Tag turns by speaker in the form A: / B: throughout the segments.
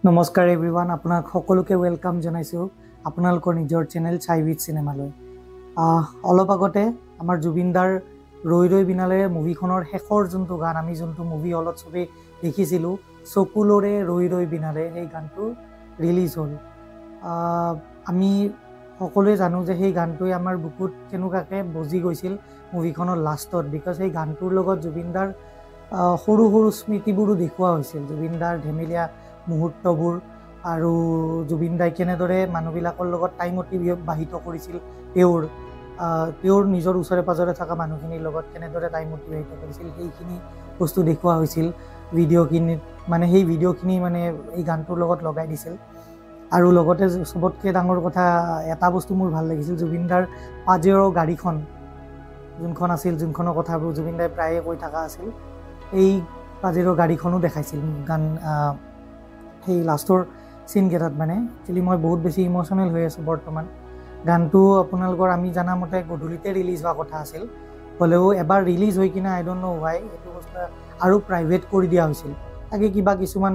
A: নমস্কাৰ এভৰিৱান আপোনাক সকলোকে ওয়েলকাম জনাইছোঁ আপোনালোকৰ নিজৰ চেনেল চাই উইথ চিনেমালৈ অলপ আগতে আমাৰ জুবিনদাৰ ৰৈ ৰৈ বিনালে মুভিখনৰ শেষৰ যোনটো গান আমি যোনটো মুভি হলত সবেই দেখিছিলোঁ চকুলোৰে ৰৈ ৰৈ বিনালে সেই গানটো ৰিলিজ হ'ল আমি সকলোৱে জানো যে সেই গানটোৱে আমাৰ বুকুত কেনেকুৱাকৈ বজি গৈছিল মুভিখনৰ লাষ্টত বিকজ সেই গানটোৰ লগত জুবিনদাৰ সৰু সৰু স্মৃতিবোৰো দেখুওৱা হৈছিল জুবিনদাৰ ধেমেলীয়া মুহূৰ্তবোৰ আৰু জুবিন দাই কেনেদৰে মানুহবিলাকৰ লগত টাইম অতিবাহিত কৰিছিল তেওঁৰ নিজৰ ওচৰে পাজৰে থকা মানুহখিনিৰ লগত কেনেদৰে টাইম অতিবাহিত কৰিছিল সেইখিনি বস্তু দেখুওৱা হৈছিল ভিডিঅ'খিনিত মানে সেই ভিডিঅ'খিনি মানে এই গানটোৰ লগত লগাই দিছিল আৰু লগতে চবতকৈ ডাঙৰ কথা এটা বস্তু মোৰ ভাল লাগিছিল জুবিনদাৰ পাজেৰ' গাড়ীখন যোনখন আছিল যোনখনৰ কথাবোৰ জুবিন দাই প্ৰায়ে কৈ থকা আছিল এই পাজেৰ' গাড়ীখনো দেখাইছিল গান সেই লাষ্টৰ চিনকেইটাত মানে একচুৱেলি মই বহুত বেছি ইম'চনেল হৈ আছোঁ বৰ্তমান গানটো আপোনালোকৰ আমি জানামতে গধূলিতে ৰিলিজ হোৱা কথা আছিল হ'লেও এবাৰ ৰিলিজ হৈ কিনে আই ডণ্ট ন' হোৱাই এইটো বস্তু আৰু প্ৰাইভেট কৰি দিয়া হৈছিল তাকে কিবা কিছুমান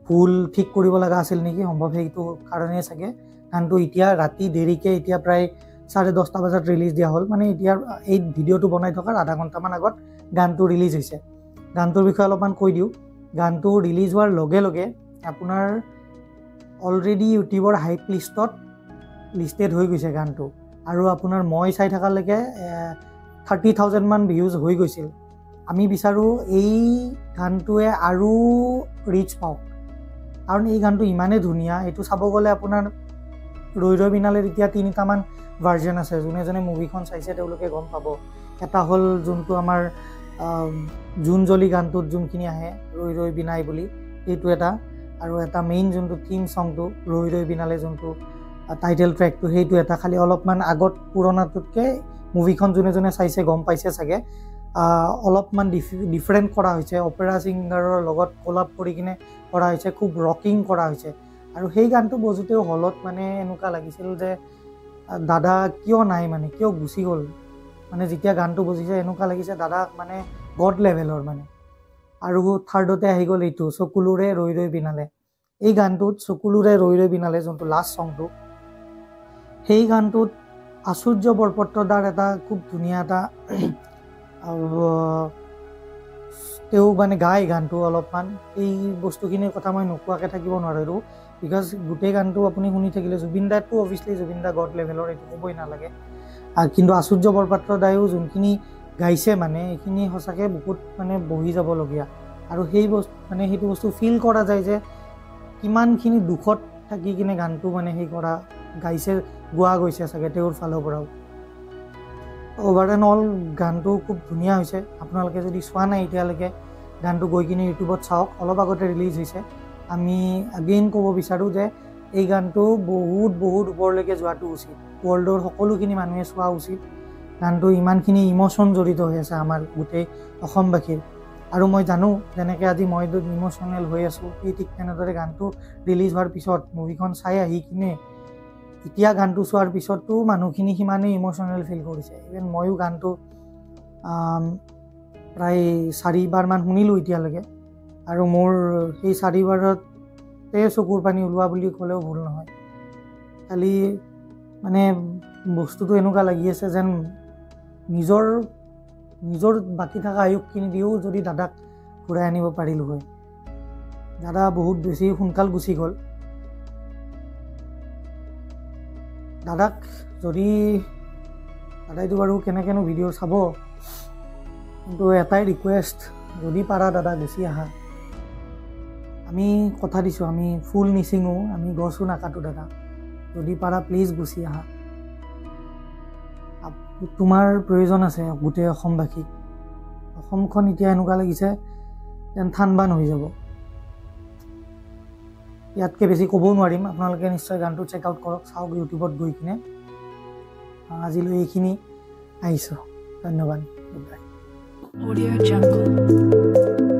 A: ভুল ঠিক কৰিব লগা আছিল নেকি সম্ভৱ সেইটো কাৰণে চাগে গানটো এতিয়া ৰাতি দেৰিকৈ এতিয়া প্ৰায় 10:30 বজাত ৰিলিজ দিয়া হ'ল মানে এতিয়া এই ভিডিঅ'টো বনাই থকাৰ আধা ঘণ্টামান আগত গানটো ৰিলিজ হৈছে গানটোৰ বিষয়ে অলপমান কৈ দিওঁ গানটো ৰিলিজ হোৱাৰ লগে লগে আপোনাৰ অলৰেডি ইউটিউবৰ হাইপ লিষ্টত লিষ্টেড হৈ গৈছে গানটো আৰু আপোনাৰ মই চাই থকালৈকে 30,000 মান ভিউজ হৈ গৈছিল আমি বিচাৰোঁ এই গানটোৱে আৰু ৰিচ পাওক কাৰণ এই গানটো ইমানেই ধুনীয়া এইটো চাব গ'লে আপোনাৰ ৰৈ ৰৈ বিনালেৰ এতিয়া 3টামান ভাৰ্জন আছে যোনে মুভিখন চাইছে তেওঁলোকে গম পাব এটা হ'ল যোনটো আমাৰ জুন জলি গানটোত যোনখিনি আহে ৰৈ ৰৈ বিনাই বুলি এইটো এটা আৰু এটা মেইন যোনটো থিম ছংটো ৰৈ ৰৈ বিনালে যোনটো টাইটেল ট্ৰেকটো সেইটো এটা খালি অলপমান আগত পুৰণাটোতকৈ মুভিখন যোনে চাইছে গম পাইছে চাগে অলপমান ডিফাৰেণ্ট কৰা হৈছে অপেৰা ছিংগাৰৰ লগত কলাপ কৰি কিনে কৰা হৈছে খুব ৰকিং কৰা হৈছে আৰু সেই গানটো বজোতেও হলত মানে এনেকুৱা লাগিছিল যে দাদা কিয় নাই মানে কিয় গুচি গ'ল মানে যেতিয়া গানটো বজিছে এনেকুৱা লাগিছে দাদা মানে গড লেভেলৰ মানে আৰু থাৰ্ডতে আহি গ'ল এইটো চকুলোৰে ৰৈ ৰৈ বিনালে এই গানটোত চকুলোৰে ৰৈ ৰৈ বিনালে যোনটো লাষ্ট ছংটো সেই গানটোত আচুৰ্য বৰপত্ৰদাৰ এটা খুব ধুনীয়া এটা তেওঁ মানে গায় গানটো অলপমান এই বস্তুখিনিৰ কথা মই নোকোৱাকৈ থাকিব নোৱাৰোঁ বিকজ গোটেই গানটো আপুনি শুনি থাকিলে জুবিন দাটো অভিয়াছলি জুবিন দা গড লেভেলৰ এইটো ক'বই নালাগে কিন্তু আচুৰ্য বৰপাত্ৰদায়ো যোনখিনি গাইছে মানে এইখিনি সঁচাকৈ বহুত মানে বহি যাবলগীয়া আৰু সেই বস্তু মানে সেইটো বস্তু ফিল কৰা যায় যে কিমানখিনি দুখত থাকি কিনে গানটো মানে সেই কৰা গাইছে গোৱা গৈছে চাগে তেওঁৰ ফালৰ পৰাও অভাৰ এণ্ড অল গানটো খুব ধুনীয়া হৈছে আপোনালোকে যদি চোৱা নাই এতিয়ালৈকে গানটো গৈ কিনে ইউটিউবত চাওক অলপ আগতে ৰিলিজ হৈছে আমি আগেইন ক'ব বিচাৰোঁ যে এই গানটো বহুত ওপৰলৈকে যোৱাটো উচিত ৱৰ্ল্ডৰ সকলোখিনি মানুহে চোৱা উচিত গানটো ইমানখিনি ইম'চন জড়িত হৈ আছে আমাৰ গোটেই অসমবাসীৰ আৰু মই জানো যেনেকৈ আজি মই ইম'চনেল হৈ আছোঁ এই ঠিক তেনেদৰে গানটো ৰিলিজ হোৱাৰ পিছত মুভিখন চাই আহি কিনে এতিয়া গানটো চোৱাৰ পিছতো মানুহখিনি সিমানেই ইম'চনেল ফিল কৰিছে ইভেন ময়ো গানটো প্ৰায় 4বাৰমান শুনিলোঁ এতিয়ালৈকে আৰু মোৰ সেই 4বাৰতে চকুৰ পানী ওলোৱা বুলি ক'লেও ভুল নহয় খালি মানে বস্তুটো এনেকুৱা লাগি আছে যেন নিজৰ বাকী থকা আয়ুসখিনি দিও যদি দাদাক ঘূৰাই আনিব পাৰিলোঁ হয় দাদা বহুত বেছি সোনকাল গুচি গ'ল দাদাক যদি দাদাইতো বাৰু কেনেকৈনো ভিডিঅ' চাব কিন্তু এটাই ৰিকুৱেষ্ট যদি পাৰা দাদা গুচি আহা আমি কথা দিছোঁ আমি ফুল নিচিঙো আমি গছো নাকাটো দাদা যদি পাৰা প্লিজ গুচি আহা তোমাৰ প্ৰয়োজন আছে গোটেই অসমবাসীক অসমখন এতিয়া এনেকুৱা লাগিছে যেন থানবান হৈ যাব ইয়াতকৈ বেছি ক'বও নোৱাৰিম আপোনালোকে নিশ্চয় গানটো চেক আউট কৰক চাওক ইউটিউবত গৈ কিনে আজিলৈ এইখিনি আহিছোঁ ধন্যবাদ। Audio Jungle।